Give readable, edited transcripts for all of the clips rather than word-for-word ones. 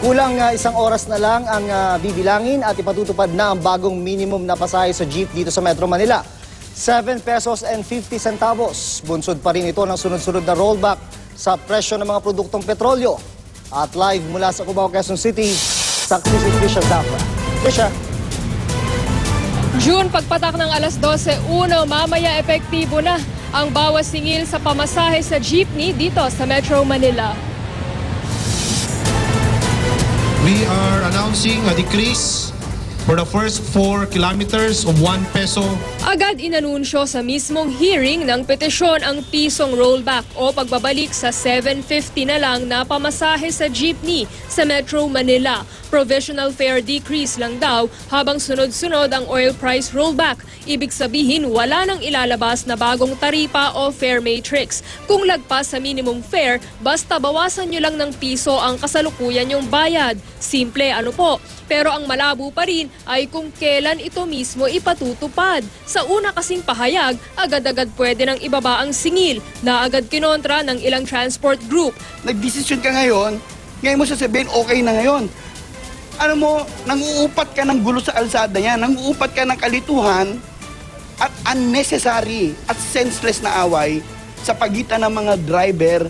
Kulang isang oras na lang ang bibilangin at ipatutupad na ang bagong minimum na pasahe sa jeep dito sa Metro Manila. 7 pesos and 50 centavos. Bunsod pa rin ito ng sunod-sunod na rollback sa presyo ng mga produktong petrolyo. At live mula sa Cubao, Quezon City, saksi si Trisha Zafra. Trisha. June, pagpatak ng alas 12:01, mamaya epektibo na ang bawas singil sa pamasahe sa jeepney dito sa Metro Manila. We are announcing a decrease for the first 4 kilometers of 1 peso. Agad inanunsyo sa mismong hearing ng petisyon ang pisong rollback o pagbabalik sa 7.50 na lang na pamasahe sa jeepney sa Metro Manila. Provisional fare decrease lang daw habang sunod-sunod ang oil price rollback. Ibig sabihin wala nang ilalabas na bagong taripa o fare matrix. Kung lagpas sa minimum fare, basta bawasan nyo lang ng piso ang kasalukuyan yung bayad. Simple ano po. Pero ang malabo pa rin ay kung kailan ito mismo ipatutupad. Sa una kasing pahayag, agad-agad pwede nang ibaba ang singil na agad kinontra ng ilang transport group. Nagdesisyon ka ngayon mo sasabihin okay na ngayon. Ano mo, nanguupat ka ng gulo sa kalsada yan, nanguupat ka ng kalituhan at unnecessary at senseless na away sa pagitan ng mga driver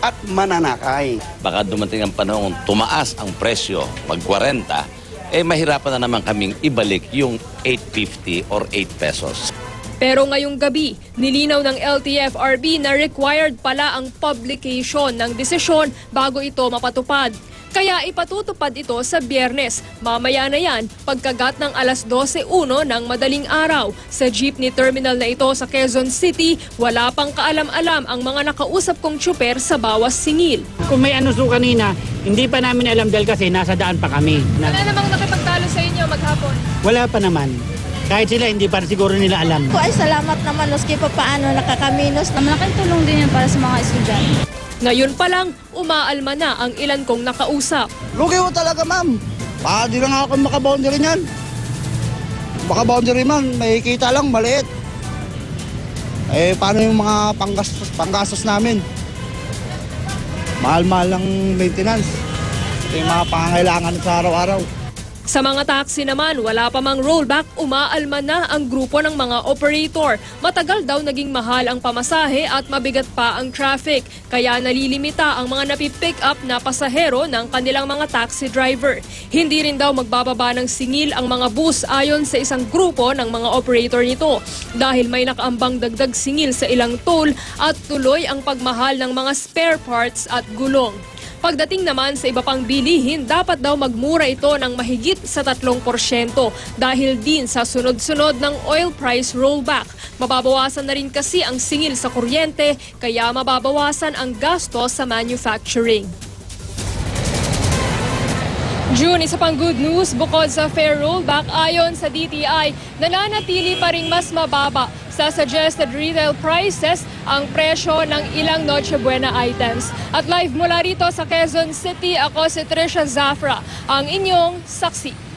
at mananakay. Baka dumating ang panahon, tumaas ang presyo, mag 40, mahirapan na naman kaming ibalik yung 8.50 or 8 pesos. Pero ngayong gabi, nilinaw ng LTFRB na required pala ang publication ng desisyon bago ito mapatupad. Kaya ipatutupad ito sa Biyernes. Mamaya na yan, pagkagat ng alas 12:01 ng madaling araw. Sa jeepney terminal na ito sa Quezon City, wala pang kaalam-alam ang mga nakausap kong tsuper sa bawas singil. Kung may anunso kanina, hindi pa namin alam dahil kasi nasa daan pa kami. Wala namang nakipagtalo sa inyo maghapon? Wala pa naman. Kahit sila, hindi pa siguro nila alam. Ay, salamat naman, maski pa paano nakakaminos. Malaking tulong din yan para sa mga estudyante. Ngayon pa lang, umaalma na ang ilan kong nakausap. Lugi mo talaga, ma'am. Baka di lang ako makaboundary niyan. Makaboundary man, may kita lang, maliit. Paano yung mga panggastos namin? Mahal-mahal lang maintenance. Ito yung mga pangangailangan sa araw-araw. Sa mga taxi naman, wala pa mang rollback, umaalma na ang grupo ng mga operator. Matagal daw naging mahal ang pamasahe at mabigat pa ang traffic. Kaya nalilimita ang mga napipick up na pasahero ng kanilang mga taxi driver. Hindi rin daw magbababa ng singil ang mga bus ayon sa isang grupo ng mga operator nito. Dahil may nakaambang dagdag singil sa ilang toll at tuloy ang pagmahal ng mga spare parts at gulong. Pagdating naman sa iba pang bilihin, dapat daw magmura ito ng mahigit sa 3% dahil din sa sunod-sunod ng oil price rollback. Mababawasan na rin kasi ang singil sa kuryente, kaya mababawasan ang gasto sa manufacturing. June, isa pang good news, bukod sa fare rollback, ayon sa DTI, nananatili pa rin mas mababa sa suggested retail prices ang presyo ng ilang Noche Buena items. At live mula rito sa Quezon City, ako si Trisha Zafra, ang inyong saksi.